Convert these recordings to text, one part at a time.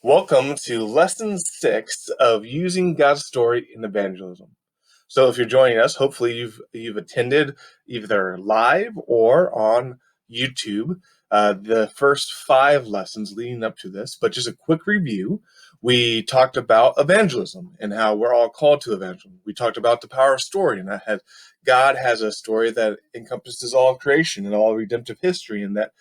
Welcome to lesson 6 of using God's story in evangelism. So if you're joining us, hopefully you've attended either live or on YouTube the first 5 lessons leading up to this. But just a quick review, we talked about evangelism and how we're all called to evangelism. We talked about the power of story and that God has a story that encompasses all of creation and all redemptive history, and that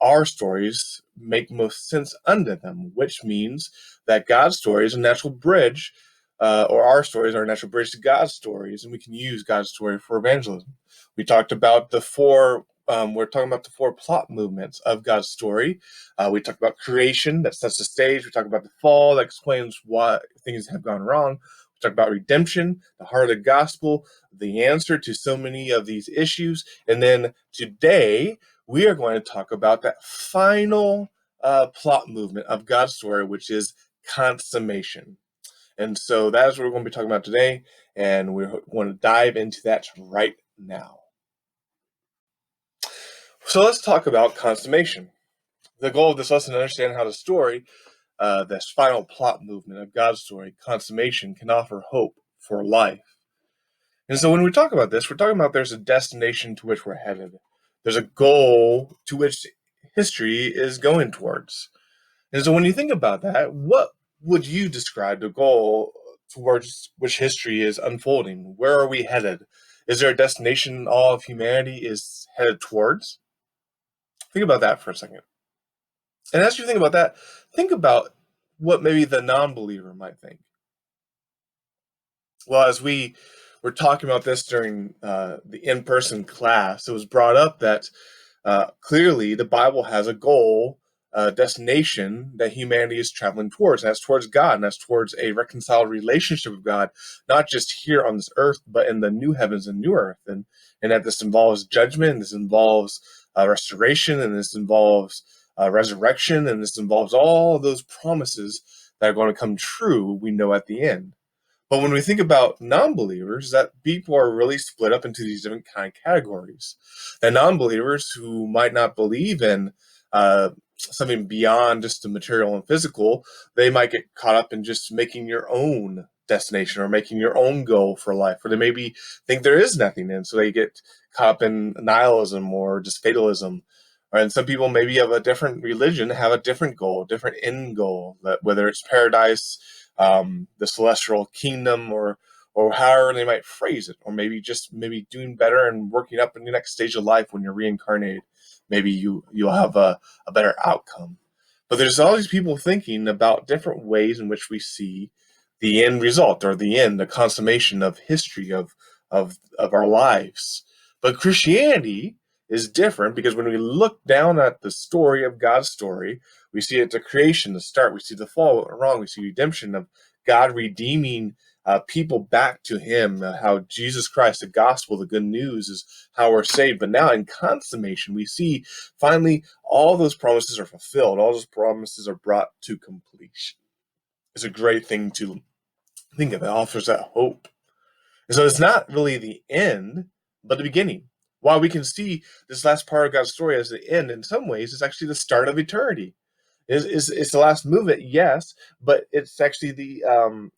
our stories make most sense unto them, which means that God's story is a natural bridge, or our stories are a natural bridge to God's stories, and we can use God's story for evangelism. We talked about we're talking about the 4 plot movements of God's story. We talked about creation, that sets the stage. We talked about the fall, that explains why things have gone wrong. We talked about redemption, the heart of the gospel, the answer to so many of these issues. And then today, we are going to talk about that final plot movement of God's story, which is consummation. And so that is what we're going to be talking about today, and we're going to dive into that right now. So let's talk about consummation. The goal of this lesson is to understand how the story, this final plot movement of God's story, consummation, can offer hope for life. And so when we talk about this, we're talking about there's a destination to which we're headed. There's a goal to which history is going towards. And so when you think about that, what would you describe the goal towards which history is unfolding? Where are we headed? Is there a destination all of humanity is headed towards? Think about that for a second. And as you think about that, think about what maybe the non-believer might think. Well, as we were talking about this during the in-person class, it was brought up that clearly the Bible has a goal, a destination that humanity is traveling towards, and that's towards God, and that's towards a reconciled relationship with God, not just here on this earth, but in the new heavens and new earth, and that this involves judgment, and this involves restoration, and this involves resurrection, and this involves all of those promises that are going to come true, we know at the end. But when we think about non-believers, that people are really split up into these different kind of categories. And non-believers who might not believe in something beyond just the material and physical, they might get caught up in just making your own destination or making your own goal for life, or they maybe think there is nothing, and so they get caught up in nihilism or just fatalism. And some people maybe of a different religion have a different goal, different end goal, that whether it's paradise, the celestial kingdom, or however they might phrase it, or maybe doing better and working up in the next stage of life when you're reincarnated. Maybe you'll have a better outcome. But there's all these people thinking about different ways in which we see the end result, or the consummation of history of our lives. But Christianity is different, because when we look down at the story of God's story, we see it the creation, the start, we see the fall, what went wrong, we see redemption of God redeeming people back to Him, how Jesus Christ, the gospel, the good news is how we're saved. But now in consummation, we see finally all those promises are fulfilled, all those promises are brought to completion. It's a great thing to think of. It offers that hope. And so it's not really the end, but the beginning. While we can see this last part of God's story as the end, in some ways, it's actually the start of eternity. It's the last movement, yes, but it's actually the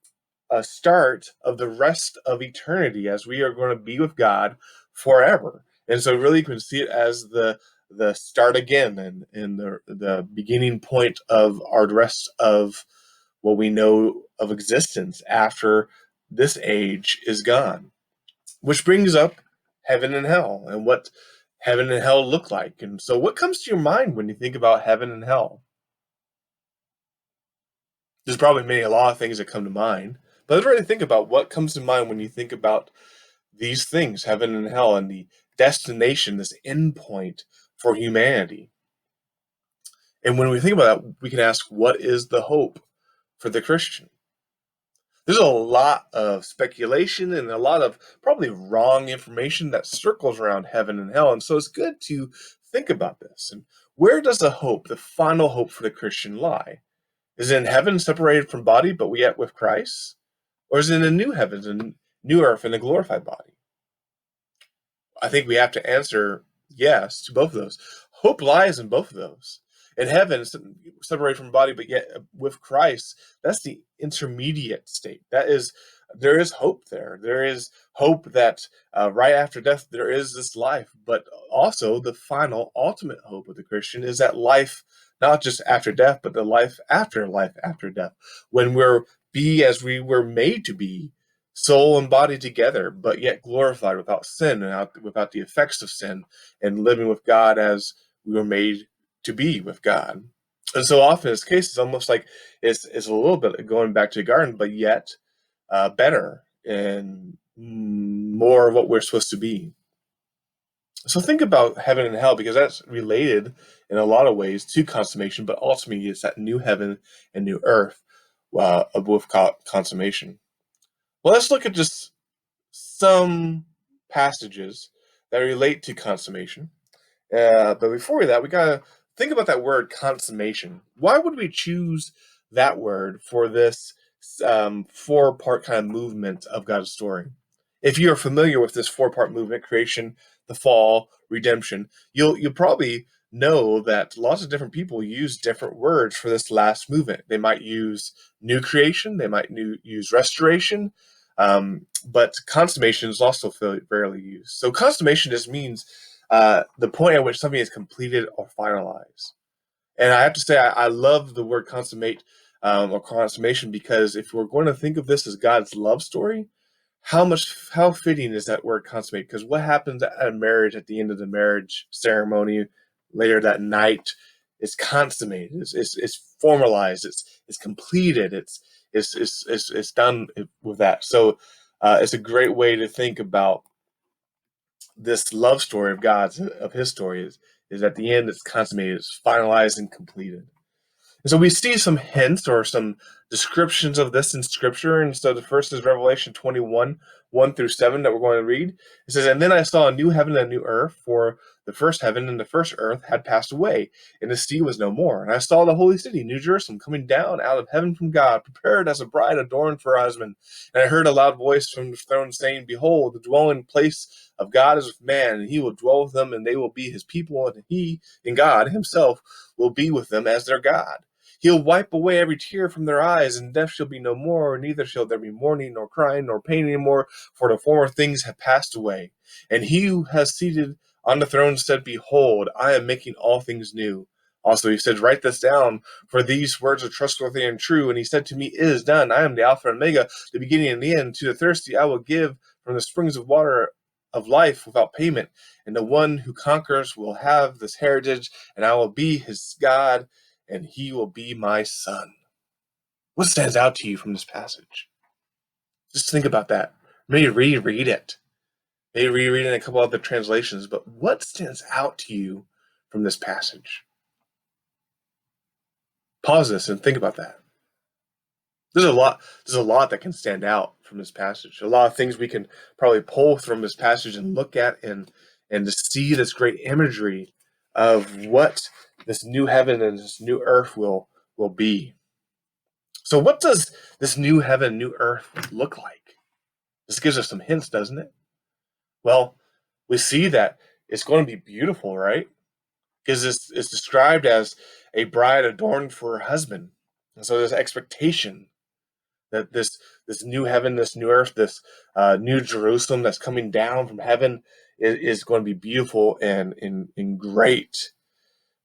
start of the rest of eternity, as we are going to be with God forever. And so really you can see it as the start again, and the beginning point of our rest of what we know of existence after this age is gone. Which brings up heaven and hell, and what heaven and hell look like. And so what comes to your mind when you think about heaven and hell? There's probably a lot of things that come to mind, but let's really think about what comes to mind when you think about these things, heaven and hell, and the destination, this end point for humanity. And when we think about that, we can ask, what is the hope for the Christian? There's a lot of speculation and a lot of probably wrong information that circles around heaven and hell. And so it's good to think about this. And where does the hope, the final hope for the Christian, lie? Is it in heaven, separated from body, but yet with Christ? Or is it in the new heavens and new earth and a glorified body? I think we have to answer yes to both of those. Hope lies in both of those. In heaven, separated from body, but yet with Christ, that's the intermediate state. There is hope there. There is hope that right after death, there is this life. But also, the final, ultimate hope of the Christian is that life, not just after death, but the life after death, when we're be as we were made to be, soul and body together, but yet glorified without sin and without the effects of sin, and living with God as we were made to be with God. And so often, in this case, it's almost like it's a little bit going back to the garden, but yet better and more of what we're supposed to be. So think about heaven and hell, because that's related in a lot of ways to consummation, but ultimately it's that new heaven and new earth with consummation. Well, let's look at just some passages that relate to consummation. But before that, we gotta think about that word consummation. Why would we choose that word for this four-part kind of movement of God's story? If you're familiar with this four-part movement: creation, the fall, redemption, you'll probably know that lots of different people use different words for this last movement. They might use new creation, they might use restoration, but consummation is also rarely used. So consummation just means the point at which something is completed or finalized. And I have to say, I love the word consummate or consummation, because if we're going to think of this as God's love story, how fitting is that word consummate? Because what happens at a marriage, at the end of the marriage ceremony, later that night, is consummated. It's formalized. It's completed. It's done with that. So it's a great way to think about this love story of God's, of His story, is at the end it's consummated, it's finalized and completed. And so we see some hints or some descriptions of this in Scripture. And so the first is Revelation 21, 1-7, that we're going to read. It says, "And then I saw a new heaven and a new earth, for the first heaven and the first earth had passed away, and the sea was no more. And I saw the holy city, New Jerusalem, coming down out of heaven from God, prepared as a bride adorned for her husband. And I heard a loud voice from the throne saying, Behold, the dwelling place of God is with man, and he will dwell with them, and they will be his people, and he, and God himself, will be with them as their God. He'll wipe away every tear from their eyes, and death shall be no more, neither shall there be mourning, nor crying, nor pain any more, for the former things have passed away. And he who has seated on the throne said, Behold, I am making all things new. Also he said, Write this down, for these words are trustworthy and true. And he said to me, It is done. I am the Alpha and Omega, the beginning and the end. To the thirsty I will give from the springs of water of life without payment. And the one who conquers will have this heritage, and I will be his God, and he will be my son." What stands out to you from this passage? Just think about that. Maybe reread it. Maybe reread it in a couple other translations, but what stands out to you from this passage? Pause this and think about that. There's a lot that can stand out from this passage. A lot of things we can probably pull from this passage and look at, and to see this great imagery of what this new heaven and this new earth will be. So what does this new heaven, new earth look like? This gives us some hints, doesn't it? Well, we see that it's going to be beautiful, right? Because it's described as a bride adorned for her husband. And so there's expectation that this new heaven, this new earth, this new Jerusalem that's coming down from heaven is going to be beautiful and great.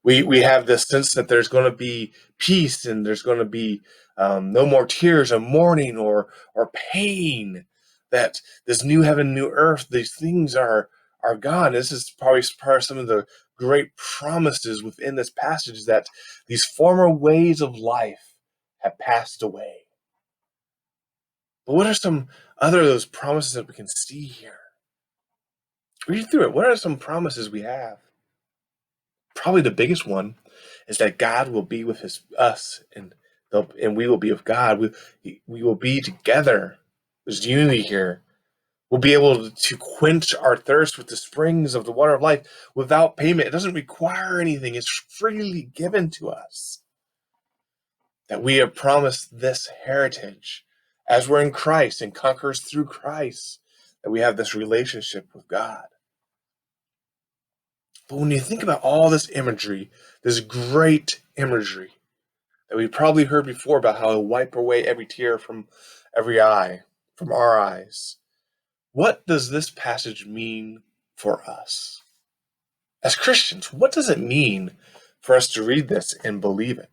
We have this sense that there's going to be peace, and there's going to be no more tears or mourning or pain. That this new heaven, new earth, these things are gone. This is probably part of some of the great promises within this passage, that these former ways of life have passed away. But what are some other of those promises that we can see here? Read through it. What are some promises we have? Probably the biggest one is that God will be with us, and we will be with God. We will be together. There's unity here. We'll be able to quench our thirst with the springs of the water of life without payment. It doesn't require anything. It's freely given to us. That we are promised this heritage as we're in Christ and conquerors through Christ, that we have this relationship with God. But when you think about all this imagery, this great imagery that we probably heard before about how he'll wipe away every tear from every eye, from our eyes, what does this passage mean for us? As Christians, what does it mean for us to read this and believe it?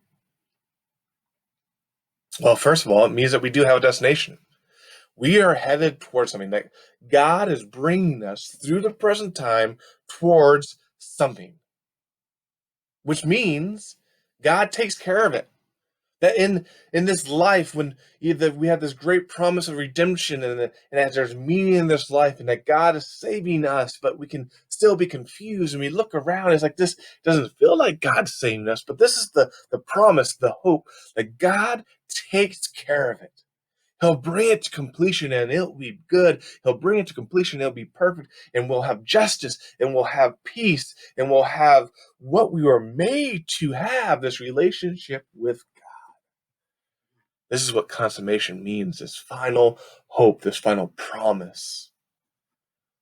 Well, first of all, it means that we do have a destination. We are headed towards something, that God is bringing us through the present time towards something, which means God takes care of it. That in this life, when we have this great promise of redemption, and that there's meaning in this life, and that God is saving us, but we can still be confused, and we look around, it's like, this doesn't feel like God's saving us, but this is the promise, the hope, that God takes care of it. He'll bring it to completion, and it'll be good. He'll bring it to completion, it'll be perfect, and we'll have justice, and we'll have peace, and we'll have what we were made to have, this relationship with God. This is what consummation means, this final hope, this final promise.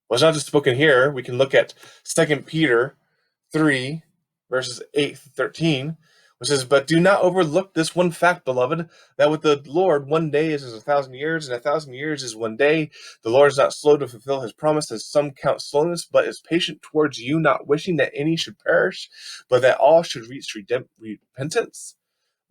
Well, it's not just spoken here. We can look at 2 Peter 3, verses 8 through 13, which says, "But do not overlook this one fact, beloved, that with the Lord 1 day is as 1,000 years, and 1,000 years is 1 day. The Lord is not slow to fulfill his promise, as some count slowness, but is patient towards you, not wishing that any should perish, but that all should reach repentance.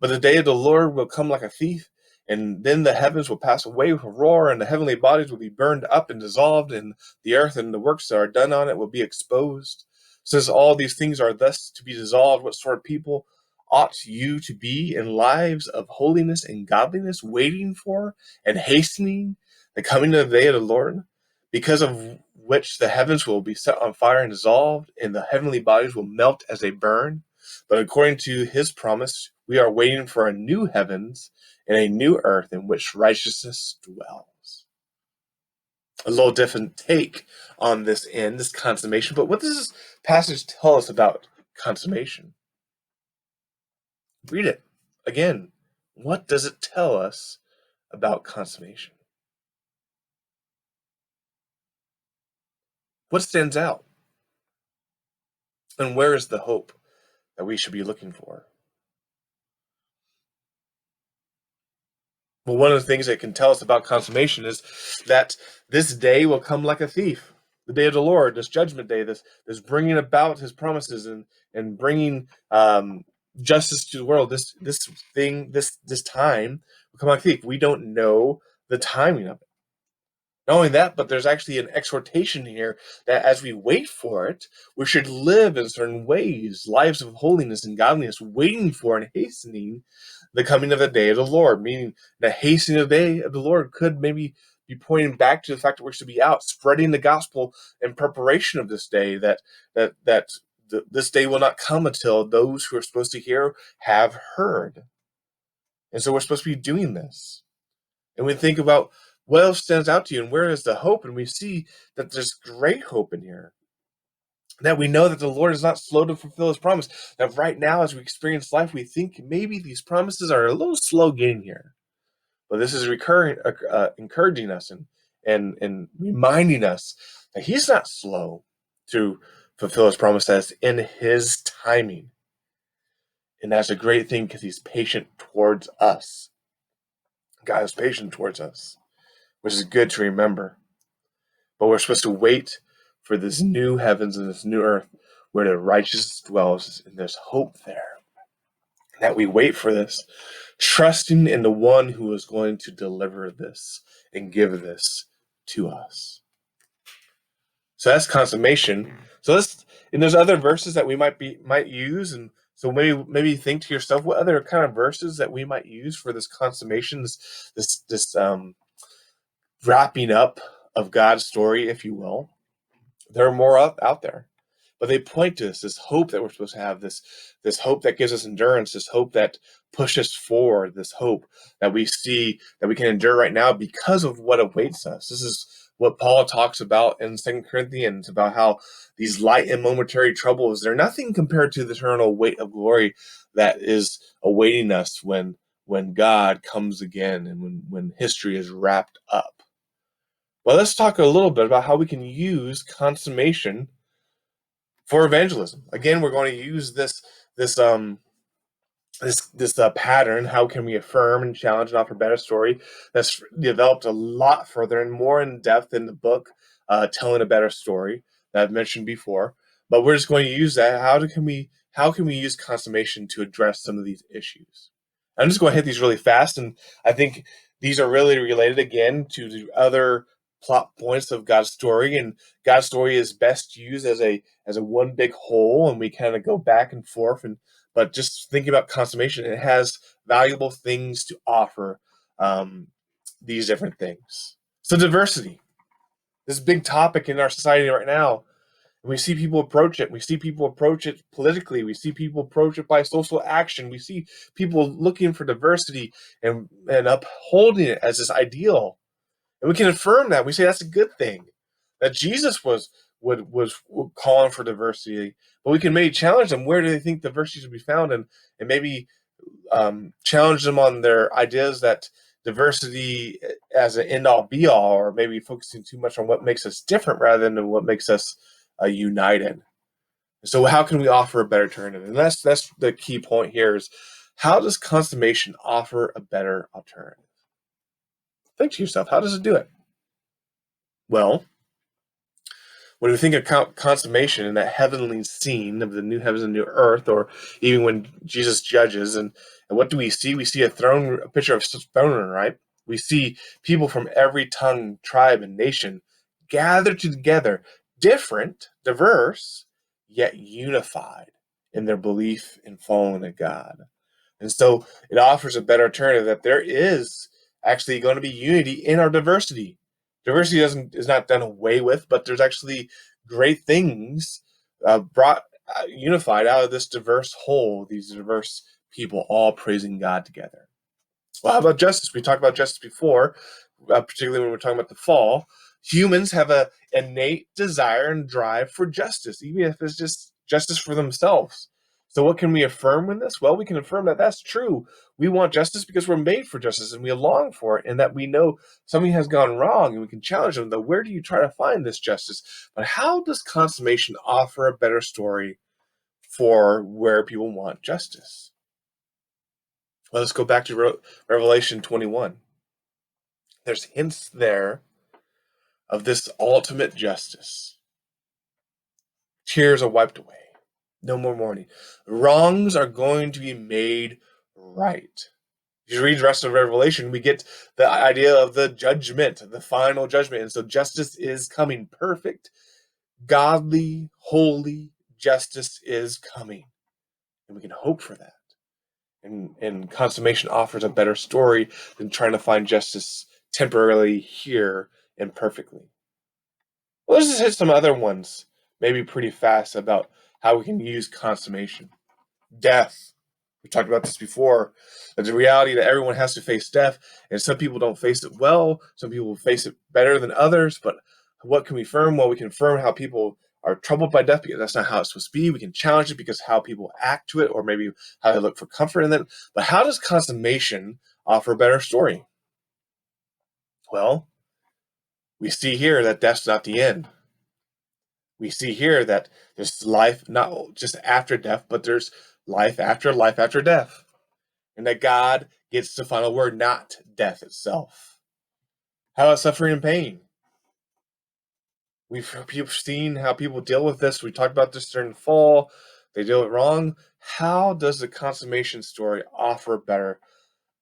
But the day of the Lord will come like a thief, and then the heavens will pass away with a roar, and the heavenly bodies will be burned up and dissolved, and the earth and the works that are done on it will be exposed. Since all these things are thus to be dissolved, what sort of people ought you to be in lives of holiness and godliness, waiting for and hastening the coming of the day of the Lord, because of which the heavens will be set on fire and dissolved, and the heavenly bodies will melt as they burn? But according to his promise, we are waiting for a new heavens and a new earth in which righteousness dwells." A little different take on this end, this consummation. But what does this passage tell us about consummation? Read it again. What does it tell us about consummation? What stands out? And where is the hope that we should be looking for? Well, one of the things that can tell us about consummation is that this day will come like a thief. The day of the Lord, this judgment day, this bringing about his promises, and bringing justice to the world. This time will come like a thief. We don't know the timing of it. Not only that, but there's actually an exhortation here that as we wait for it, we should live in certain ways, lives of holiness and godliness, waiting for and hastening the coming of the day of the Lord. Meaning, the hastening of the day of the Lord could maybe be pointing back to the fact that we're to be out spreading the gospel in preparation of this day. This day will not come until those who are supposed to hear have heard, and so we're supposed to be doing this. And we think about what else stands out to you and where is the hope, and we see that there's great hope in here. That we know that the Lord is not slow to fulfill his promise. That right now, as we experience life, we think maybe these promises are a little slow getting here. But this is encouraging us and reminding us that he's not slow to fulfill his promise, that's in his timing. And that's a great thing because he's patient towards us. God is patient towards us, which is good to remember. But we're supposed to wait for this new heavens and this new earth where the righteous dwells, and there's hope there. That we wait for this, trusting in the one who is going to deliver this and give this to us. So that's consummation. And there's other verses that we might use, and so maybe think to yourself, what other kind of verses that we might use for this consummation, this wrapping up of God's story, if you will. There are more out there, but they point to this hope that we're supposed to have, this hope that gives us endurance, this hope that pushes forward, this hope that we see that we can endure right now because of what awaits us. This is what Paul talks about in 2 Corinthians, about how these light and momentary troubles, they're nothing compared to the eternal weight of glory that is awaiting us when God comes again and when history is wrapped up. Well, let's talk a little bit about how we can use consummation For evangelism, again, we're going to use this pattern. How can we affirm and challenge and offer better story? That's developed a lot further and more in depth in the book, telling a better story, that I've mentioned before. But we're just going to use that. How can we use consummation to address some of these issues? I'm just going to hit these really fast, and I think these are really related again to the other plot points of God's story. And God's story is best used as a one big whole, and we kind of go back and forth. And but just thinking about consummation, it has valuable things to offer, um, these different things. So diversity, this big topic in our society right now. And we see people approach it. We see people approach it politically. We see people approach it by social action. We see people looking for diversity and upholding it as this ideal. And we can affirm that. We say that's a good thing. That Jesus was calling for diversity, but we can maybe challenge them. Where do they think diversity should be found, and maybe challenge them on their ideas that diversity as an end all be all, or maybe focusing too much on what makes us different rather than what makes us united. So how can we offer a better alternative? And that's the key point here is, how does consummation offer a better alternative? Think to yourself, how does it do it? Well, when we think of consummation and that heavenly scene of the new heavens and new earth, or even when Jesus judges, and what do we see? We see a picture of a throne room, right? We see people from every tongue, tribe, and nation gathered together, different, diverse, yet unified in their belief in following a God. And so it offers a better alternative, that there is actually going to be unity in our diversity. Diversity is not done away with, but there's actually great things brought unified out of this diverse whole, these diverse people all praising God together. Well, how about justice? We talked about justice before, particularly when we're talking about the fall. Humans have a innate desire and drive for justice, even if it's just justice for themselves. So what can we affirm in this? Well, we can affirm that that's true. We want justice because we're made for justice and we long for it, and that we know something has gone wrong, and we can challenge them, though, where do you try to find this justice? But how does consummation offer a better story for where people want justice? Well, let's go back to Revelation 21. There's hints there of this ultimate justice. Tears are wiped away. No more mourning. Wrongs are going to be made right. If you read the rest of Revelation, we get the idea of the judgment, the final judgment. And so justice is coming. Perfect, godly, holy justice is coming. And we can hope for that. And consummation offers a better story than trying to find justice temporarily here imperfectly. Well, let's just hit some other ones, maybe pretty fast, about how we can use consummation. Death. We talked about this before. The reality that everyone has to face death, and some people don't face it well. Some people face it better than others. But what can we affirm? Well, we can affirm how people are troubled by death, because that's not how it's supposed to be. We can challenge it because how people act to it, or maybe how they look for comfort in it. But how does consummation offer a better story? Well, we see here that death's not the end. We see here that there's life not just after death, but there's life after death. And that God gets the final word, not death itself. How about suffering and pain? We've seen how people deal with this. We talked about this during the fall. They do it wrong. How does the consummation story offer a better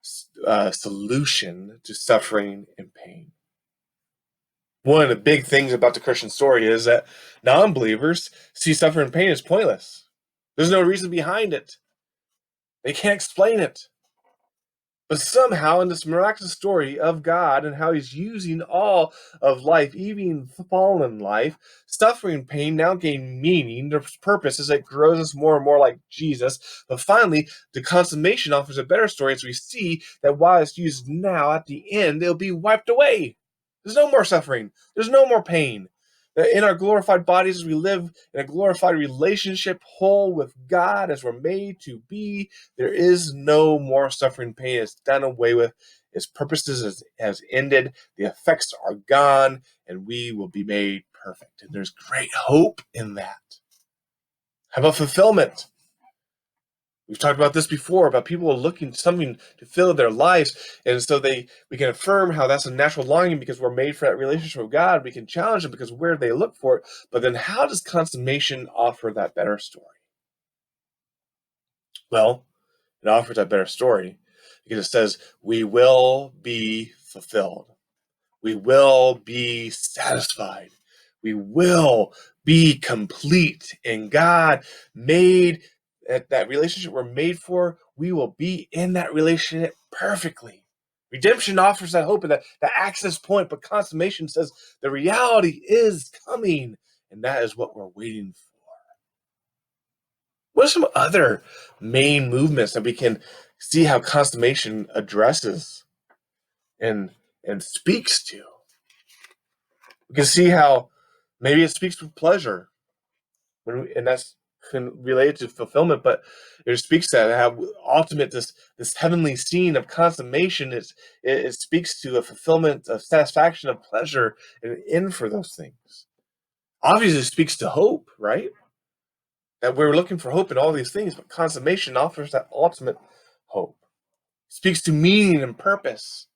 solution to suffering and pain? One of the big things about the Christian story is that non-believers see suffering and pain as pointless. There's no reason behind it. They can't explain it. But somehow, in this miraculous story of God and how He's using all of life, even fallen life, suffering and pain now gain meaning. Their purpose as it grows us more and more like Jesus. But finally, the consummation offers a better story, as we see that while it's used now, at the end, it'll be wiped away. There's no more suffering. There's no more pain. In our glorified bodies, we live in a glorified relationship, whole with God as we're made to be. There is no more suffering, pain. It's done away with. Its purposes has ended. The effects are gone, and we will be made perfect. And there's great hope in that. How about fulfillment? We've talked about this before, about people looking for something to fill their lives, and so we can affirm how that's a natural longing because we're made for that relationship with God. We can challenge them because where they look for it. But then, how does consummation offer that better story? Well, it offers that better story because it says we will be fulfilled. We will be satisfied. We will be complete. And God made that relationship we're made for, we will be in that relationship perfectly. Redemption offers that hope and that access point, but consummation says the reality is coming, and that is what we're waiting for. What are some other main movements that we can see how consummation addresses and speaks to? We can see how maybe it speaks with pleasure, and that's related to fulfillment. But it speaks to how ultimate this heavenly scene of consummation is. It speaks to a fulfillment of satisfaction of pleasure and an end for those things. Obviously, it speaks to hope, right? That we're looking for hope in all these things, but consummation offers that ultimate hope. It speaks to meaning and purpose.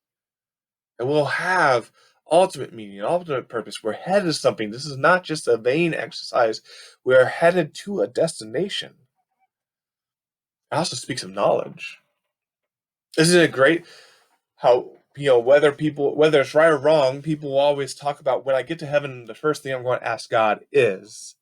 And we'll have ultimate meaning, ultimate purpose. We're headed to something. This is not just a vain exercise. We're headed to a destination. It also speaks of knowledge. Isn't it great how, whether it's right or wrong, people will always talk about when I get to heaven, the first thing I'm going to ask God is.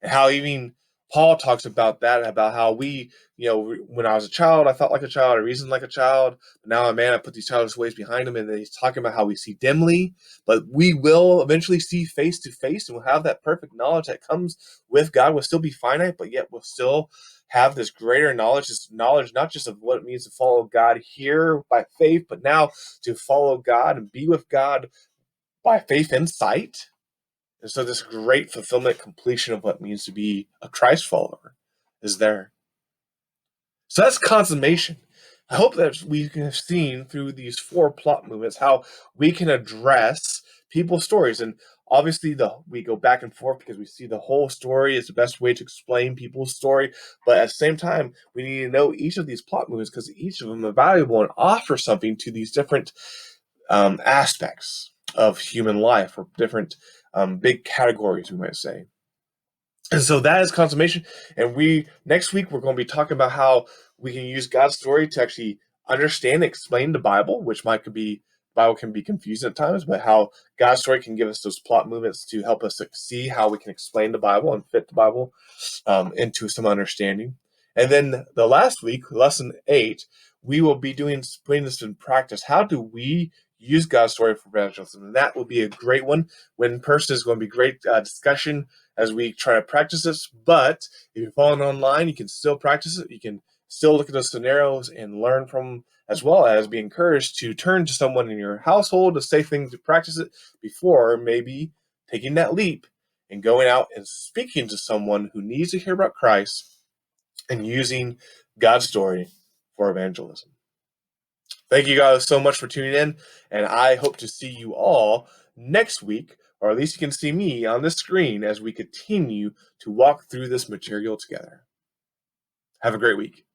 And how even Paul talks about that, about how when I was a child, I thought like a child, I reasoned like a child. But now I'm a man, I put these childish ways behind him. And then he's talking about how we see dimly, but we will eventually see face to face, and we'll have that perfect knowledge that comes with God. We'll still be finite, but yet we'll still have this greater knowledge, this knowledge not just of what it means to follow God here by faith, but now to follow God and be with God by faith and sight. And so this great fulfillment, completion of what it means to be a Christ follower is there. So that's consummation. I hope that we have seen through these four plot movements how we can address people's stories. And obviously we go back and forth because we see the whole story is the best way to explain people's story. But at the same time, we need to know each of these plot movements because each of them are valuable and offer something to these different aspects of human life, or different big categories, we might say. And so that is consummation. And next week we're going to be talking about how we can use God's story to actually understand and explain the Bible, which Bible can be confusing at times, but how God's story can give us those plot movements to help us see how we can explain the Bible and fit the Bible into some understanding. And then the last week, lesson 8, we will be putting this in practice. How do we use God's story for evangelism? And that will be a great one. When person is going to be great discussion as we try to practice this. But if you're following online, you can still practice it. You can still look at those scenarios and learn from, as well as be encouraged to turn to someone in your household to say things to practice it before maybe taking that leap and going out and speaking to someone who needs to hear about Christ and using God's story for evangelism. Thank you guys so much for tuning in, and I hope to see you all next week, or at least you can see me on the screen as we continue to walk through this material together. Have a great week.